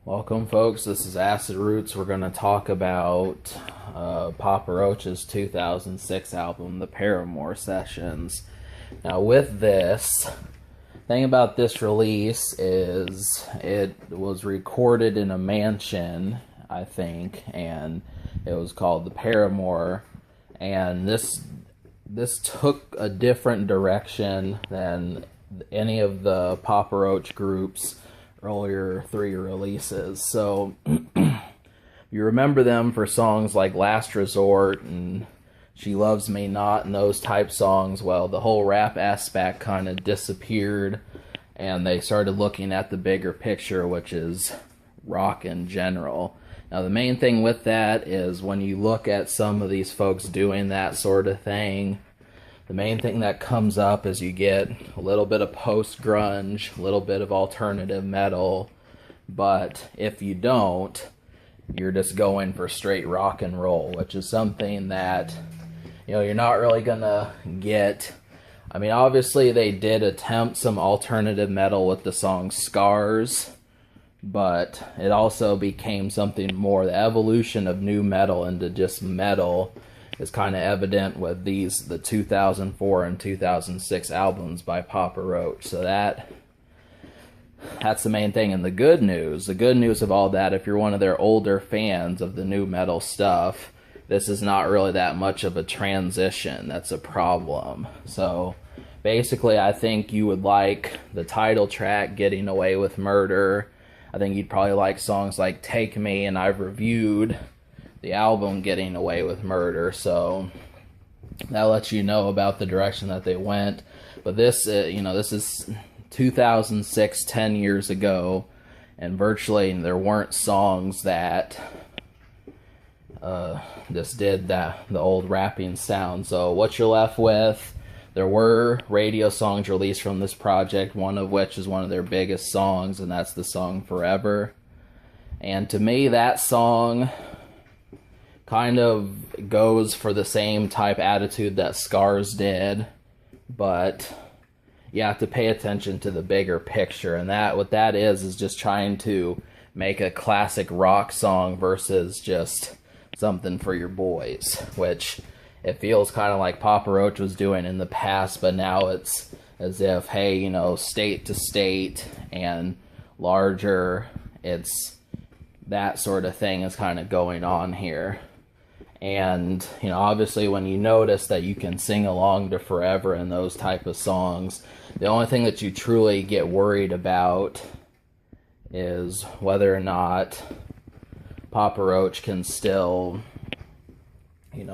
Welcome, folks. This is Acid Roots. We're going to talk about Papa Roach's 2006 album, The Paramour Sessions. Now, with this, thing about this release is it was recorded in a mansion, I think, and it was called The Paramour. And this took a different direction than any of the Papa Roach groups' earlier three releases. So you remember them for songs like Last Resort and She Loves Me Not and those type songs. Well, the whole rap aspect kind of disappeared and they started looking at the bigger picture, which is rock in general. Now, the main thing with that is when you look at some of these folks doing that sort of thing, the main thing that comes up is you get a little bit of post-grunge, a little bit of alternative metal, but if you don't, you're just going for straight rock and roll, which is something that, you're not really gonna get. I mean, obviously they did attempt some alternative metal with the song Scars, but it also became something more. The evolution of new metal into just metal is kind of evident with the 2004 and 2006 albums by Papa Roach. So that's the main thing. And the good news of all that, if you're one of their older fans of the new metal stuff, this is not really that much of a transition. That's a problem. So basically, I think you would like the title track, Getting Away with Murder. I think you'd probably like songs like Take Me, and I've reviewed the album Getting Away with Murder, so that lets you know about the direction that they went. But this, this is 2006, 10 years ago, and virtually there weren't songs that just did the old rapping sound. So what you're left with, there were radio songs released from this project, one of which is one of their biggest songs, and that's the song Forever. And to me, that song kind of goes for the same type attitude that Scars did, but you have to pay attention to the bigger picture, and what that is just trying to make a classic rock song versus just something for your boys, which it feels kind of like Papa Roach was doing in the past, but now it's as if, hey, state to state and larger, it's that sort of thing is kind of going on here. And, obviously when you notice that you can sing along to Forever and those type of songs, the only thing that you truly get worried about is whether or not Papa Roach can still,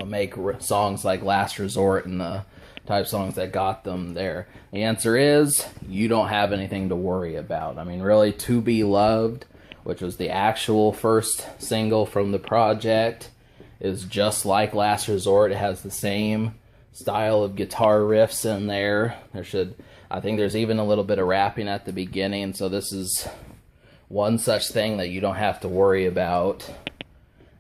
make songs like Last Resort and the type songs that got them there. The answer is, you don't have anything to worry about. I mean, really, To Be Loved, which was the actual first single from the project, is just like Last Resort. It has the same style of guitar riffs in there. I think there's even a little bit of rapping at the beginning, so this is one such thing that you don't have to worry about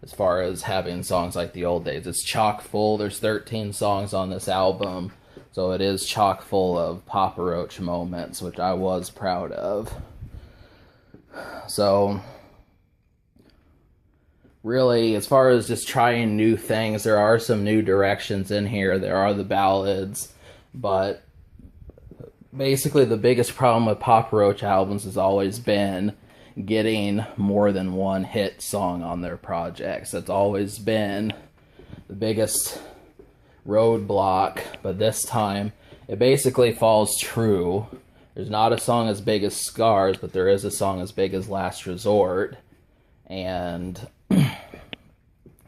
as far as having songs like the old days. It's chock full. There's 13 songs on this album, so it is chock full of Papa Roach moments, which I was proud of. So really, as far as just trying new things, there are some new directions in here. There are the ballads, but basically the biggest problem with Papa Roach albums has always been getting more than one hit song on their projects. That's always been the biggest roadblock, but this time it basically falls true. There's not a song as big as Scars, but there is a song as big as Last Resort, and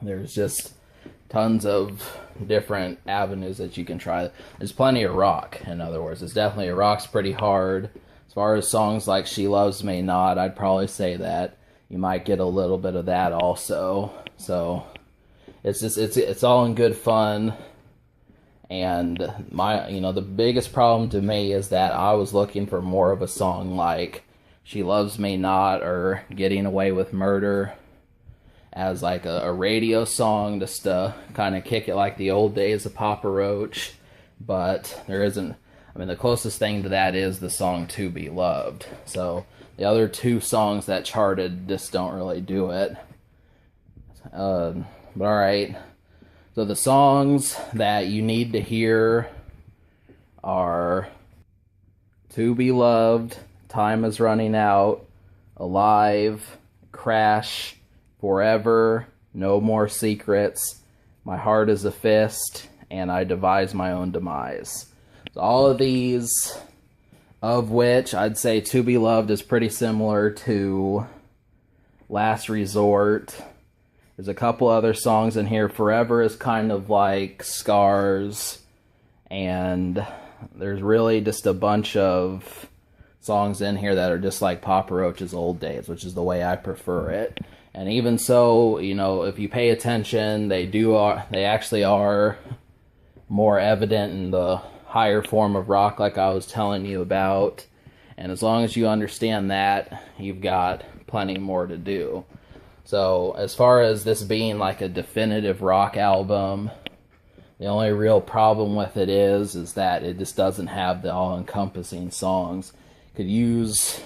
there's just tons of different avenues that you can try. There's plenty of rock, in other words. It's definitely, rock's pretty hard. As far as songs like She Loves Me Not, I'd probably say that you might get a little bit of that also. So it's just, it's all in good fun. And the biggest problem to me is that I was looking for more of a song like She Loves Me Not or Getting Away with Murder as like a radio song, just to kind of kick it like the old days of Papa Roach. But there isn't. I mean, the closest thing to that is the song To Be Loved. So The other two songs that charted just don't really do it. But alright. So the songs that you need to hear are To Be Loved, Time Is Running Out, Alive, Crash, Forever, No More Secrets, My Heart Is a Fist, and I Devise My Own Demise. So all of these, of which I'd say To Be Loved is pretty similar to Last Resort. There's a couple other songs in here. Forever is kind of like Scars, and there's really just a bunch of songs in here that are just like Papa Roach's old days, which is the way I prefer it. And even so, you know, if you pay attention, they actually are more evident in the higher form of rock like I was telling you about. And as long as you understand that, you've got plenty more to do. So as far as this being like a definitive rock album, the only real problem with it is that it just doesn't have the all-encompassing songs. Could use,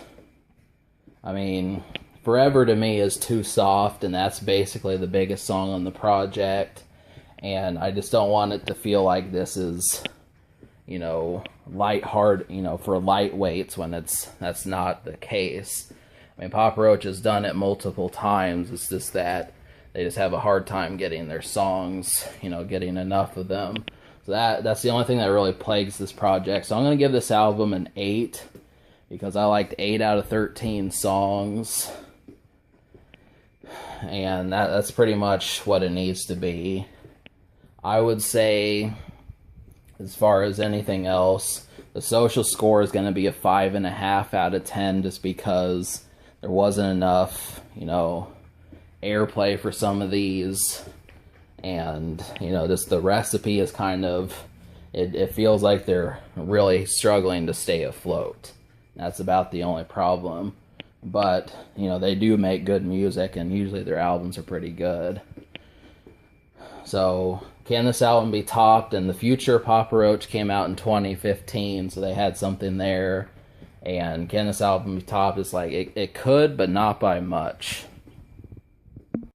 I mean, Forever to me is too soft, and that's basically the biggest song on the project. And I just don't want it to feel like this is, you know, lighthearted, you know, for lightweights when that's not the case. I mean, Papa Roach has done it multiple times. It's just that they just have a hard time getting their songs, you know, getting enough of them. So that's the only thing that really plagues this project. So I'm going to give this album an 8, because I liked 8 out of 13 songs. And that's pretty much what it needs to be. I would say, as far as anything else, the social score is going to be a 5.5 out of 10, just because there wasn't enough, you know, airplay for some of these. And, you know, just the recipe is kind of, it feels like they're really struggling to stay afloat. That's about the only problem. But, you know, they do make good music, and usually their albums are pretty good. So, can this album be topped? And the future Papa Roach came out in 2015, so they had something there. And can this album be topped? It's like, it could, but not by much.